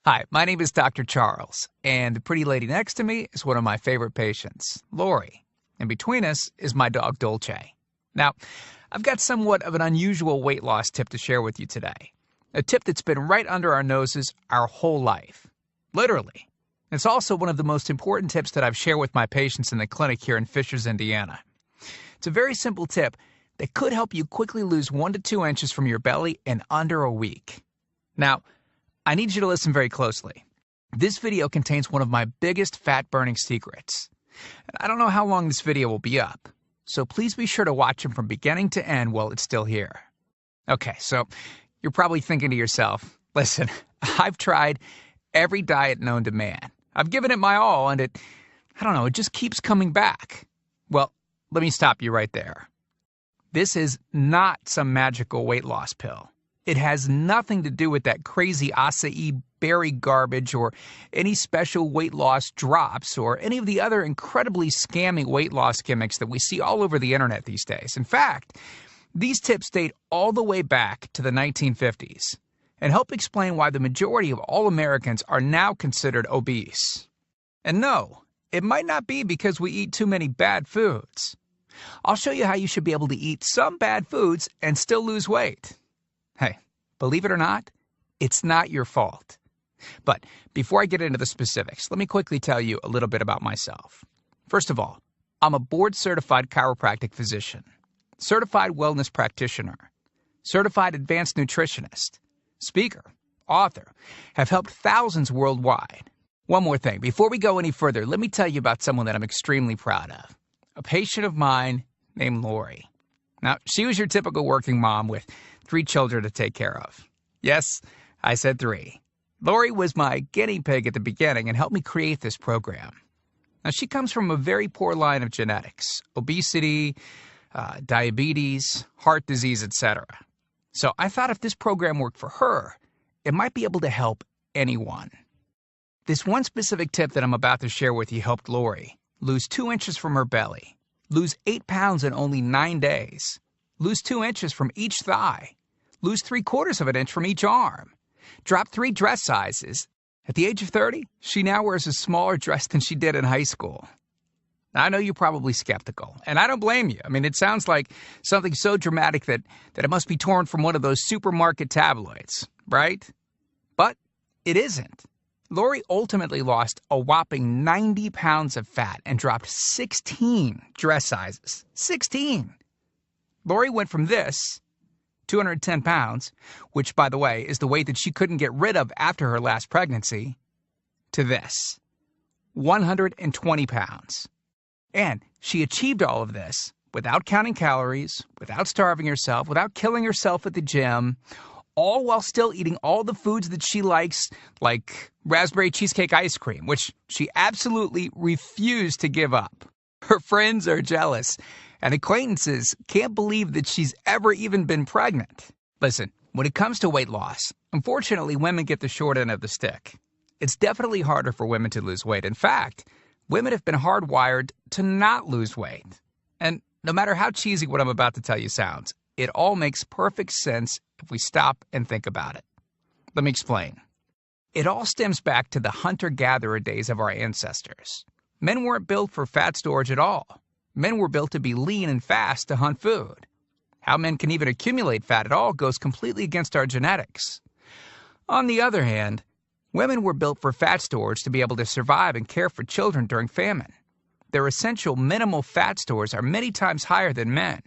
Hi, my name is Dr. Charles, and the pretty lady next to me is one of my favorite patients, Lori. And between us is my dog, Dolce. Now, I've got somewhat of an unusual weight loss tip to share with you today. A tip that's been right under our noses our whole life. Literally. It's also one of the most important tips that I've shared with my patients in the clinic here in Fishers, Indiana. It's a very simple tip that could help you quickly lose 1 to 2 inches from your belly in under a week. Now, I need you to listen very closely. This video contains one of my biggest fat-burning secrets. And I don't know how long this video will be up, so please be sure to watch it from beginning to end while it's still here. Okay, so you're probably thinking to yourself, listen, I've tried every diet known to man. I've given it my all, and it just keeps coming back. Well, let me stop you right there. This is not some magical weight loss pill. It has nothing to do with that crazy acai berry garbage or any special weight loss drops or any of the other incredibly scammy weight loss gimmicks that we see all over the internet these days. In fact, these tips date all the way back to the 1950s and help explain why the majority of all Americans are now considered obese. And no, it might not be because we eat too many bad foods. I'll show you how you should be able to eat some bad foods and still lose weight. Hey, believe it or not, it's not your fault. But before I get into the specifics, let me quickly tell you a little bit about myself. First of all, I'm a board-certified chiropractic physician, certified wellness practitioner, certified advanced nutritionist, speaker, author, have helped thousands worldwide. One more thing, before we go any further, let me tell you about someone that I'm extremely proud of, a patient of mine named Lori. Now, she was your typical working mom with 3 children to take care of. Yes, I said 3. Lori was my guinea pig at the beginning and helped me create this program. Now, she comes from a very poor line of genetics, obesity, diabetes, heart disease, etc. So I thought if this program worked for her, it might be able to help anyone. This one specific tip that I'm about to share with you helped Lori lose 2 inches from her belly, lose 8 pounds in only 9 days, lose 2 inches from each thigh, lose 3/4 of an inch from each arm, drop 3 dress sizes. At the age of 30, she now wears a smaller dress than she did in high school. Now, I know you're probably skeptical, and I don't blame you. I mean, it sounds like something so dramatic that it must be torn from one of those supermarket tabloids, right? But it isn't. Lori ultimately lost a whopping 90 pounds of fat and dropped 16 dress sizes. 16! Lori went from this, 210 pounds, which, by the way, is the weight that she couldn't get rid of after her last pregnancy, to this, 120 pounds. And she achieved all of this without counting calories, without starving herself, without killing herself at the gym, all while still eating all the foods that she likes, like raspberry cheesecake ice cream, which she absolutely refused to give up. Her friends are jealous, and acquaintances can't believe that she's ever even been pregnant. Listen, when it comes to weight loss, unfortunately, women get the short end of the stick. It's definitely harder for women to lose weight. In fact, women have been hardwired to not lose weight. And no matter how cheesy what I'm about to tell you sounds, it all makes perfect sense if we stop and think about it. Let me explain. It all stems back to the hunter-gatherer days of our ancestors. Men weren't built for fat storage at all. Men were built to be lean and fast to hunt food. How men can even accumulate fat at all goes completely against our genetics. On the other hand, women were built for fat storage to be able to survive and care for children during famine. Their essential minimal fat stores are many times higher than men.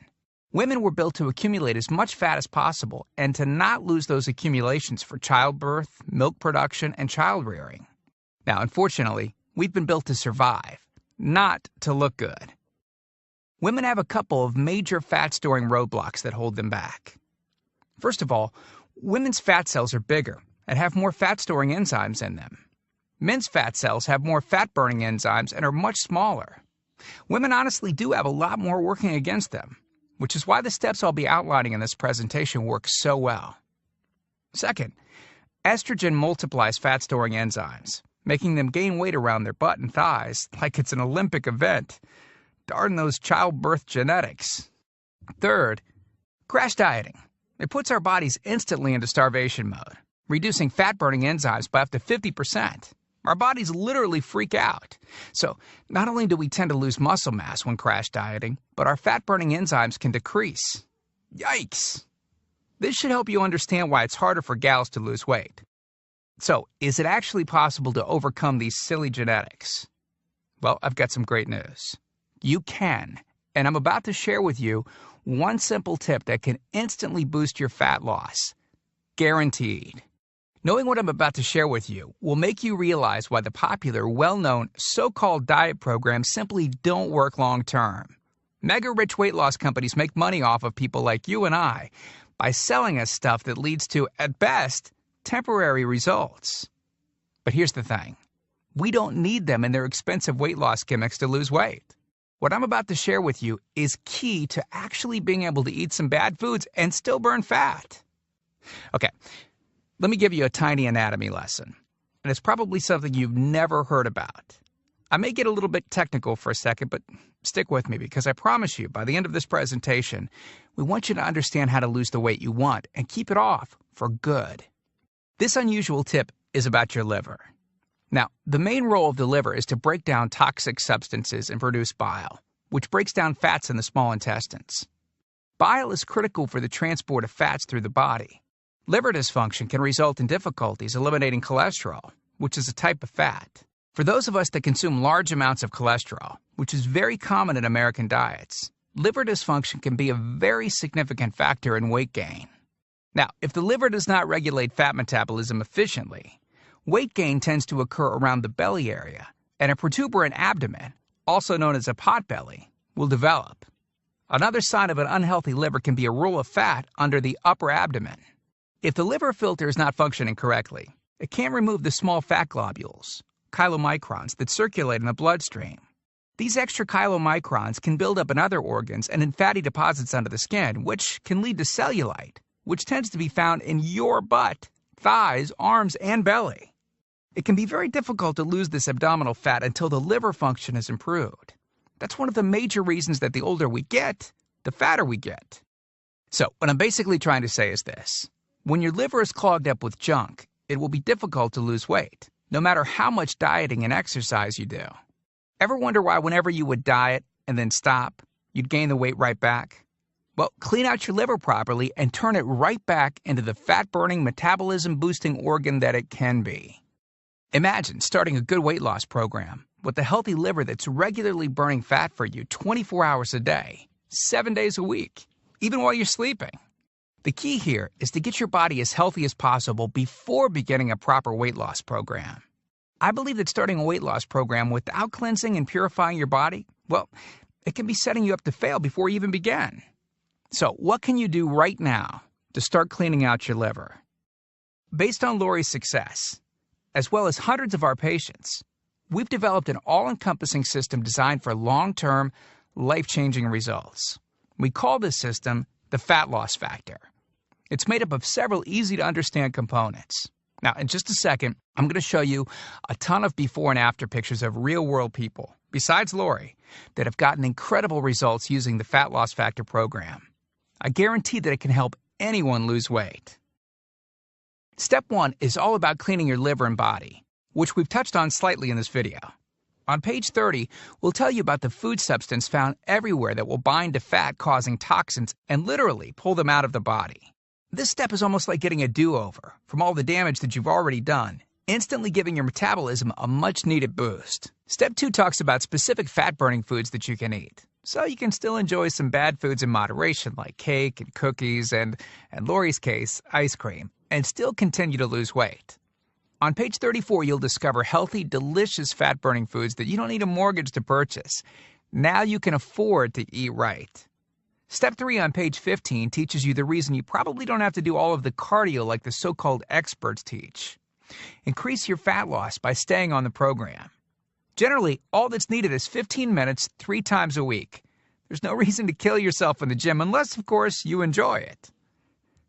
Women were built to accumulate as much fat as possible and to not lose those accumulations for childbirth, milk production, and child rearing. Now, unfortunately, we've been built to survive, not to look good. Women have a couple of major fat-storing roadblocks that hold them back. First of all, women's fat cells are bigger and have more fat-storing enzymes in them. Men's fat cells have more fat-burning enzymes and are much smaller. Women honestly do have a lot more working against them, which is why the steps I'll be outlining in this presentation work so well. Second, estrogen multiplies fat-storing enzymes, making them gain weight around their butt and thighs like it's an Olympic event. Darn those childbirth genetics. Third, crash dieting. It puts our bodies instantly into starvation mode, reducing fat-burning enzymes by up to 50%. Our bodies literally freak out. So not only do we tend to lose muscle mass when crash dieting, but our fat-burning enzymes can decrease. Yikes! This should help you understand why it's harder for gals to lose weight. So, is it actually possible to overcome these silly genetics? Well, I've got some great news. You can, and I'm about to share with you one simple tip that can instantly boost your fat loss. Guaranteed. Knowing what I'm about to share with you will make you realize why the popular, well-known, so-called diet programs simply don't work long-term. Mega-rich weight loss companies make money off of people like you and I by selling us stuff that leads to, at best, temporary results. But here's the thing. We don't need them in their expensive weight loss gimmicks to lose weight. What I'm about to share with you is key to actually being able to eat some bad foods and still burn fat. Okay. Let me give you a tiny anatomy lesson, and it's probably something you've never heard about. I may get a little bit technical for a second, but stick with me because I promise you, by the end of this presentation, we want you to understand how to lose the weight you want and keep it off for good. This unusual tip is about your liver. Now, the main role of the liver is to break down toxic substances and produce bile, which breaks down fats in the small intestines. Bile is critical for the transport of fats through the body. Liver dysfunction can result in difficulties eliminating cholesterol, which is a type of fat. For those of us that consume large amounts of cholesterol, which is very common in American diets, liver dysfunction can be a very significant factor in weight gain. Now, if the liver does not regulate fat metabolism efficiently, weight gain tends to occur around the belly area, and a protuberant abdomen, also known as a potbelly, will develop. Another sign of an unhealthy liver can be a roll of fat under the upper abdomen. If the liver filter is not functioning correctly, it can't remove the small fat globules, chylomicrons, that circulate in the bloodstream. These extra chylomicrons can build up in other organs and in fatty deposits under the skin, which can lead to cellulite, which tends to be found in your butt, thighs, arms, and belly. It can be very difficult to lose this abdominal fat until the liver function is improved. That's one of the major reasons that the older we get, the fatter we get. So, what I'm basically trying to say is this. When your liver is clogged up with junk, it will be difficult to lose weight, no matter how much dieting and exercise you do. Ever wonder why whenever you would diet and then stop, you'd gain the weight right back? Well, clean out your liver properly and turn it right back into the fat-burning, metabolism-boosting organ that it can be. Imagine starting a good weight loss program with a healthy liver that's regularly burning fat for you 24 hours a day, 7 days a week, even while you're sleeping. The key here is to get your body as healthy as possible before beginning a proper weight loss program. I believe that starting a weight loss program without cleansing and purifying your body, well, it can be setting you up to fail before you even begin. So, what can you do right now to start cleaning out your liver? Based on Lori's success, as well as hundreds of our patients, we've developed an all-encompassing system designed for long-term, life-changing results. We call this system the Fat Loss Factor. It's made up of several easy-to-understand components. Now, in just a second, I'm going to show you a ton of before and after pictures of real-world people, besides Lori, that have gotten incredible results using the Fat Loss Factor program. I guarantee that it can help anyone lose weight. Step 1 is all about cleaning your liver and body, which we've touched on slightly in this video. On page 30, we'll tell you about the food substance found everywhere that will bind to fat, causing toxins and literally pull them out of the body. This step is almost like getting a do-over from all the damage that you've already done, instantly giving your metabolism a much-needed boost. Step 2 talks about specific fat-burning foods that you can eat, so you can still enjoy some bad foods in moderation like cake and cookies and, in Lori's case, ice cream, and still continue to lose weight. On page 34, you'll discover healthy, delicious fat-burning foods that you don't need a mortgage to purchase. Now you can afford to eat right. Step 3 on page 15 teaches you the reason you probably don't have to do all of the cardio like the so-called experts teach. Increase your fat loss by staying on the program. Generally, all that's needed is 15 minutes 3 times a week. There's no reason to kill yourself in the gym unless, of course, you enjoy it.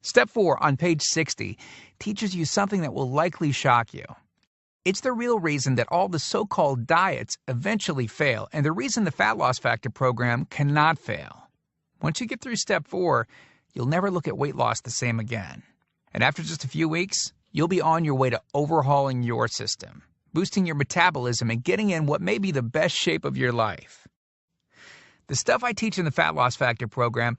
Step 4 on page 60 teaches you something that will likely shock you. It's the real reason that all the so-called diets eventually fail, and the reason the Fat Loss Factor program cannot fail. Once you get through step 4, you'll never look at weight loss the same again. And after just a few weeks, you'll be on your way to overhauling your system, boosting your metabolism, and getting in what may be the best shape of your life. The stuff I teach in the Fat Loss Factor program,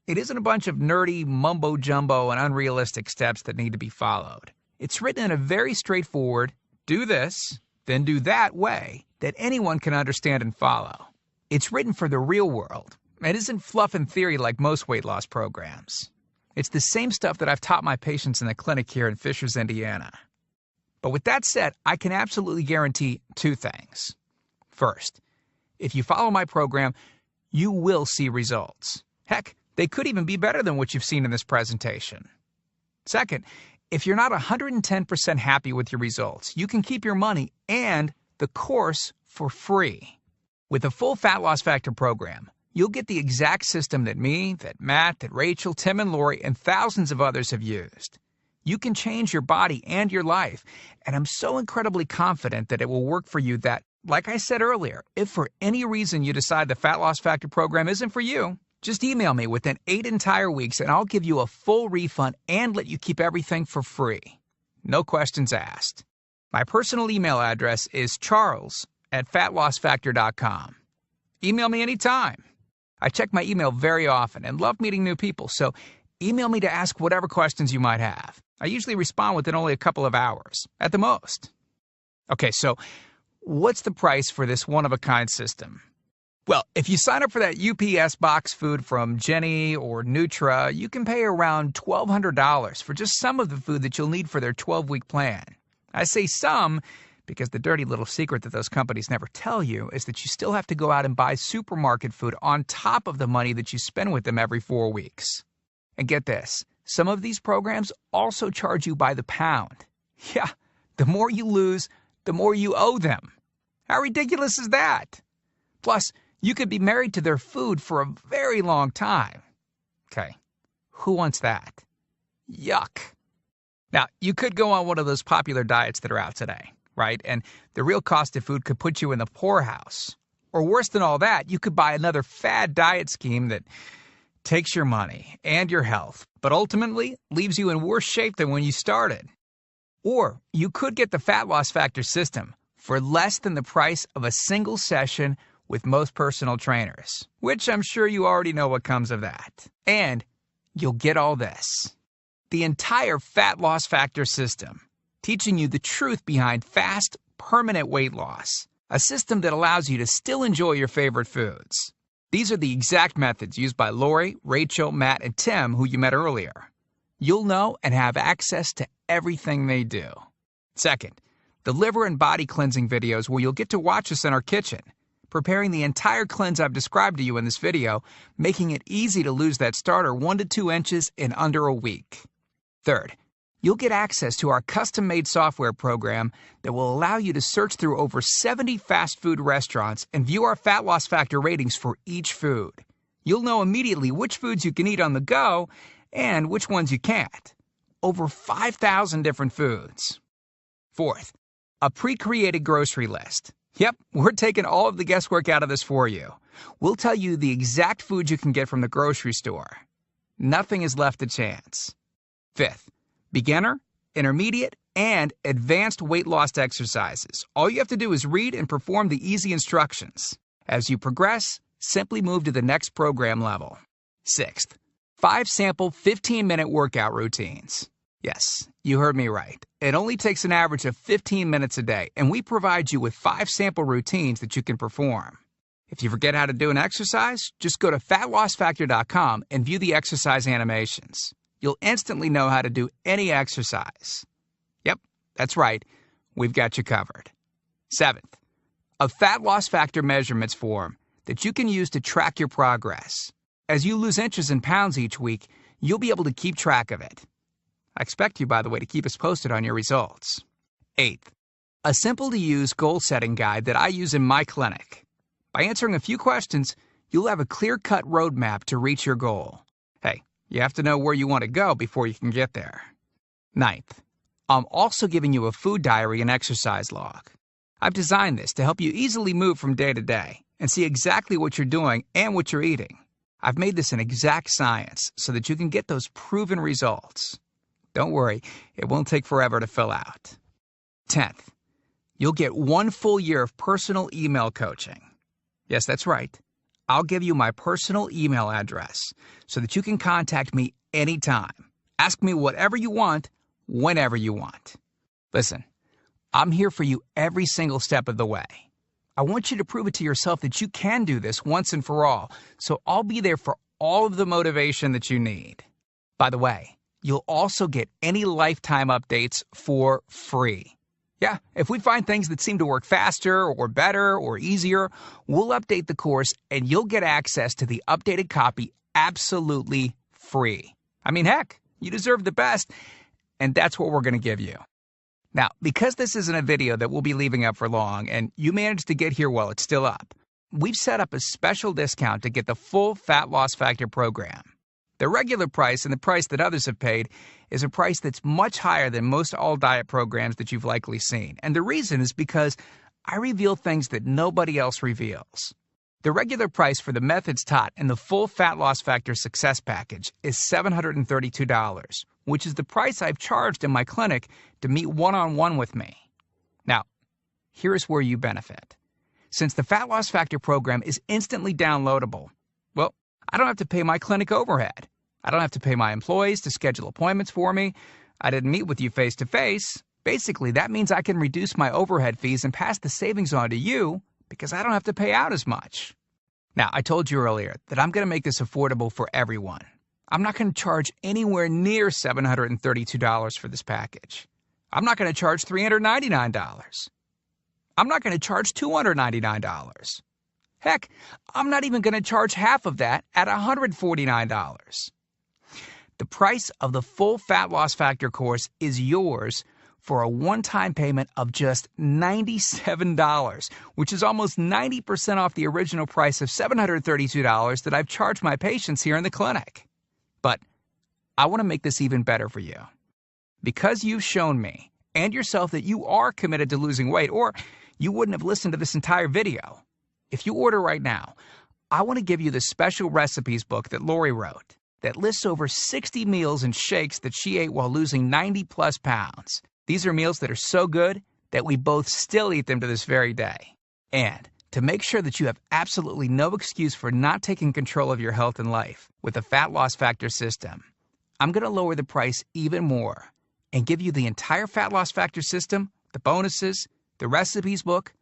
it isn't a bunch of nerdy mumbo-jumbo and unrealistic steps that need to be followed. It's written in a very straightforward, do this, then do that way that anyone can understand and follow. It's written for the real world. It isn't fluff and theory like most weight loss programs. It's the same stuff that I've taught my patients in the clinic here in Fishers, Indiana. But with that said, I can absolutely guarantee two things. First, if you follow my program, you will see results. Heck, they could even be better than what you've seen in this presentation. Second, if you're not 110% happy with your results, you can keep your money and the course for free. With the full Fat Loss Factor program, you'll get the exact system that me, that Matt, that Rachel, Tim, and Lori, and thousands of others have used. You can change your body and your life, and I'm so incredibly confident that it will work for you that, like I said earlier, if for any reason you decide the Fat Loss Factor program isn't for you, just email me within 8 entire weeks and I'll give you a full refund and let you keep everything for free. No questions asked. My personal email address is charles@fatlossfactor.com. Email me anytime. I check my email very often and love meeting new people, so email me to ask whatever questions you might have. I usually respond within only a couple of hours, at the most. Okay, so what's the price for this one-of-a-kind system? Well, if you sign up for that UPS box food from Jenny or Nutra, you can pay around $1,200 for just some of the food that you'll need for their 12-week plan. I say some because the dirty little secret that those companies never tell you is that you still have to go out and buy supermarket food on top of the money that you spend with them every 4 weeks. And get this, some of these programs also charge you by the pound. Yeah, the more you lose, the more you owe them. How ridiculous is that? Plus, you could be married to their food for a very long time. Okay, who wants that? Yuck. Now, you could go on one of those popular diets that are out today, right? And the real cost of food could put you in the poorhouse. Or worse than all that, you could buy another fad diet scheme that takes your money and your health, but ultimately leaves you in worse shape than when you started. Or you could get the Fat Loss Factor system for less than the price of a single session with most personal trainers, which I'm sure you already know what comes of that. And you'll get all this. The entire Fat Loss Factor system, teaching you the truth behind fast, permanent weight loss. A system that allows you to still enjoy your favorite foods. These are the exact methods used by Lori, Rachel, Matt, and Tim, who you met earlier. You'll know and have access to everything they do. Second, the liver and body cleansing videos where you'll get to watch us in our kitchen, preparing the entire cleanse I've described to you in this video, making it easy to lose that starter 1 to 2 inches in under a week. Third, you'll get access to our custom-made software program that will allow you to search through over 70 fast food restaurants and view our Fat Loss Factor ratings for each food. You'll know immediately which foods you can eat on the go and which ones you can't. Over 5,000 different foods. Fourth, a pre-created grocery list. Yep, we're taking all of the guesswork out of this for you. We'll tell you the exact food you can get from the grocery store. Nothing is left to chance. Fifth, beginner, intermediate, and advanced weight loss exercises. All you have to do is read and perform the easy instructions. As you progress, simply move to the next program level. Sixth, 5 sample 15-minute workout routines. Yes, you heard me right. It only takes an average of 15 minutes a day, and we provide you with 5 sample routines that you can perform. If you forget how to do an exercise, just go to fatlossfactor.com and view the exercise animations. You'll instantly know how to do any exercise. Yep, that's right. We've got you covered. Seventh, a Fat Loss Factor measurements form that you can use to track your progress. As you lose inches and pounds each week, you'll be able to keep track of it. I expect you, by the way, to keep us posted on your results. Eighth, a simple-to-use goal-setting guide that I use in my clinic. By answering a few questions, you'll have a clear-cut roadmap to reach your goal. Hey, you have to know where you want to go before you can get there. Ninth, I'm also giving you a food diary and exercise log. I've designed this to help you easily move from day to day and see exactly what you're doing and what you're eating. I've made this an exact science so that you can get those proven results. Don't worry, it won't take forever to fill out. 10th, you'll get 1 full year of personal email coaching. Yes, that's right. I'll give you my personal email address so that you can contact me anytime. Ask me whatever you want, whenever you want. Listen, I'm here for you every single step of the way. I want you to prove it to yourself that you can do this once and for all, so I'll be there for all of the motivation that you need. By the way, you'll also get any lifetime updates for free. Yeah, if we find things that seem to work faster or better or easier, we'll update the course and you'll get access to the updated copy absolutely free. I mean, heck, you deserve the best, and that's what we're going to give you. Now, because this isn't a video that we'll be leaving up for long, and you managed to get here while it's still up, we've set up a special discount to get the full Fat Loss Factor program. The regular price and the price that others have paid is a price that's much higher than most all-diet programs that you've likely seen. And the reason is because I reveal things that nobody else reveals. The regular price for the methods taught in the full Fat Loss Factor Success Package is $732, which is the price I've charged in my clinic to meet one-on-one with me. Now, here's where you benefit. Since the Fat Loss Factor program is instantly downloadable, well, I don't have to pay my clinic overhead. I don't have to pay my employees to schedule appointments for me. I didn't meet with you face-to-face. Basically, that means I can reduce my overhead fees and pass the savings on to you because I don't have to pay out as much. Now, I told you earlier that I'm going to make this affordable for everyone. I'm not going to charge anywhere near $732 for this package. I'm not going to charge $399. I'm not going to charge $299. Heck, I'm not even going to charge half of that at $149. The price of the full Fat Loss Factor course is yours for a one-time payment of just $97, which is almost 90% off the original price of $732 that I've charged my patients here in the clinic. But I want to make this even better for you. Because you've shown me and yourself that you are committed to losing weight, or you wouldn't have listened to this entire video. If you order right now, I want to give you the special recipes book that Lori wrote that lists over 60 meals and shakes that she ate while losing 90-plus pounds. These are meals that are so good that we both still eat them to this very day. And to make sure that you have absolutely no excuse for not taking control of your health and life with the Fat Loss Factor system, I'm going to lower the price even more and give you the entire Fat Loss Factor system, the bonuses, the recipes book,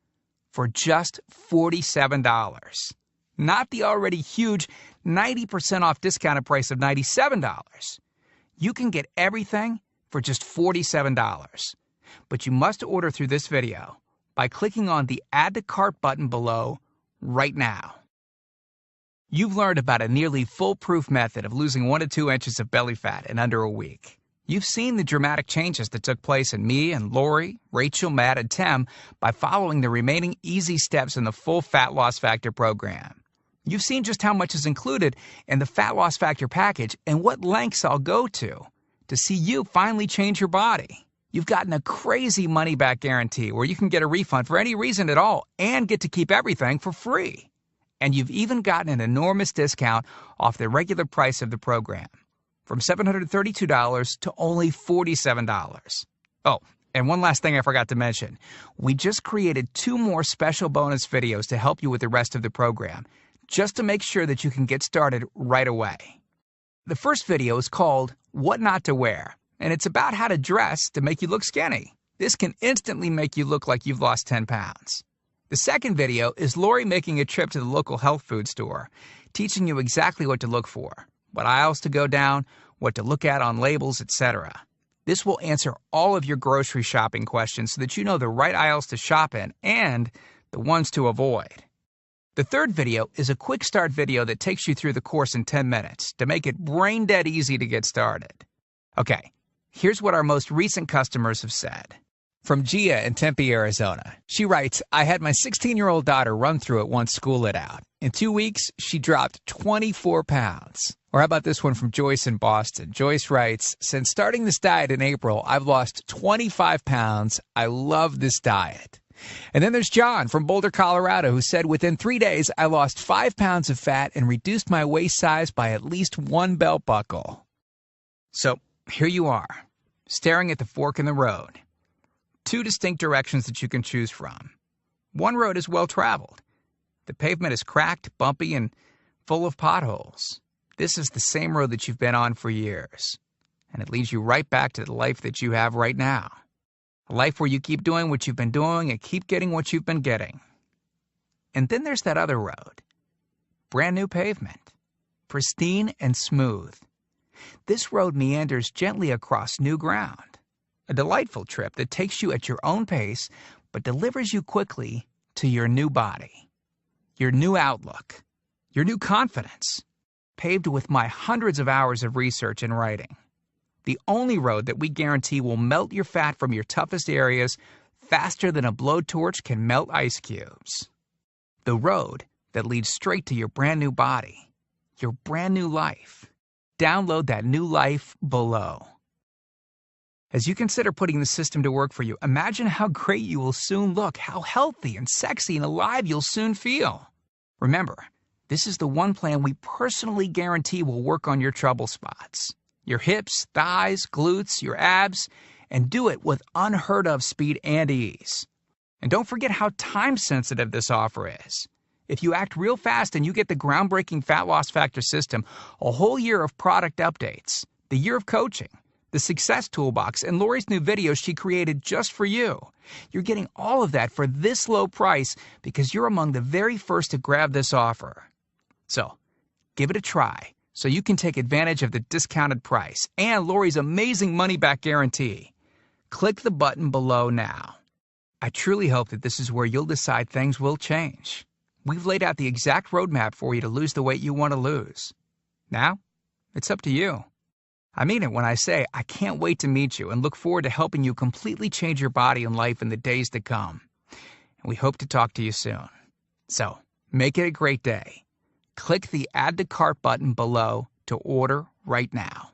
for just $47. Not the already huge 90% off discounted price of $97. You can get everything for just $47. But you must order through this video by clicking on the Add to Cart button below right now. You've learned about a nearly foolproof method of losing 1 to 2 inches of belly fat in under a week. You've seen the dramatic changes that took place in me and Lori, Rachel, Matt, and Tim by following the remaining easy steps in the full Fat Loss Factor program. You've seen just how much is included in the Fat Loss Factor package and what lengths I'll go to see you finally change your body. You've gotten a crazy money-back guarantee where you can get a refund for any reason at all and get to keep everything for free. And you've even gotten an enormous discount off the regular price of the program, from $732 to only $47. Oh, and one last thing I forgot to mention. We just created 2 more special bonus videos to help you with the rest of the program, just to make sure that you can get started right away. The first video is called What Not to Wear, and it's about how to dress to make you look skinny. This can instantly make you look like you've lost 10 pounds. The second video is Lori making a trip to the local health food store, teaching you exactly what to look for, what aisles to go down, what to look at on labels, etc. This will answer all of your grocery shopping questions so that you know the right aisles to shop in and the ones to avoid. The third video is a quick start video that takes you through the course in 10 minutes to make it brain dead easy to get started. Okay, here's what our most recent customers have said. From Gia in Tempe, Arizona. She writes, I had my 16-year-old daughter run through it once school let out. In 2 weeks, she dropped 24 pounds. Or how about this one from Joyce in Boston? Joyce writes, since starting this diet in April, I've lost 25 pounds. I love this diet. And then there's John from Boulder, Colorado, who said, within 3 days, I lost 5 pounds of fat and reduced my waist size by at least 1 belt buckle. So here you are. staring at the fork in the road. Two distinct directions that you can choose from. One road is well traveled. The pavement is cracked, bumpy, and full of potholes. This is the same road that you've been on for years. And it leads you right back to the life that you have right now. A life where you keep doing what you've been doing and keep getting what you've been getting. And then there's that other road. Brand new pavement. Pristine and smooth. This road meanders gently across new ground. A delightful trip that takes you at your own pace, but delivers you quickly to your new body. Your new outlook. Your new confidence. Paved with my hundreds of hours of research and writing. The only road that we guarantee will melt your fat from your toughest areas faster than a blowtorch can melt ice cubes. The road that leads straight to your brand new body, your brand new life. Download that new life below. As you consider putting the system to work for you, imagine how great you will soon look, how healthy and sexy and alive you'll soon feel. Remember, this is the one plan we personally guarantee will work on your trouble spots. Your hips, thighs, glutes, your abs, and do it with unheard of speed and ease. And don't forget how time-sensitive this offer is. If you act real fast and you get the groundbreaking Fat Loss Factor system, a whole year of product updates, the year of coaching, the Success Toolbox, and Lori's new videos she created just for you. You're getting all of that for this low price because you're among the very first to grab this offer. So, give it a try so you can take advantage of the discounted price and Lori's amazing money-back guarantee. Click the button below now. I truly hope that this is where you'll decide things will change. We've laid out the exact roadmap for you to lose the weight you want to lose. Now, it's up to you. I mean it when I say I can't wait to meet you and look forward to helping you completely change your body and life in the days to come. And we hope to talk to you soon. So, make it a great day. Click the Add to Cart button below to order right now.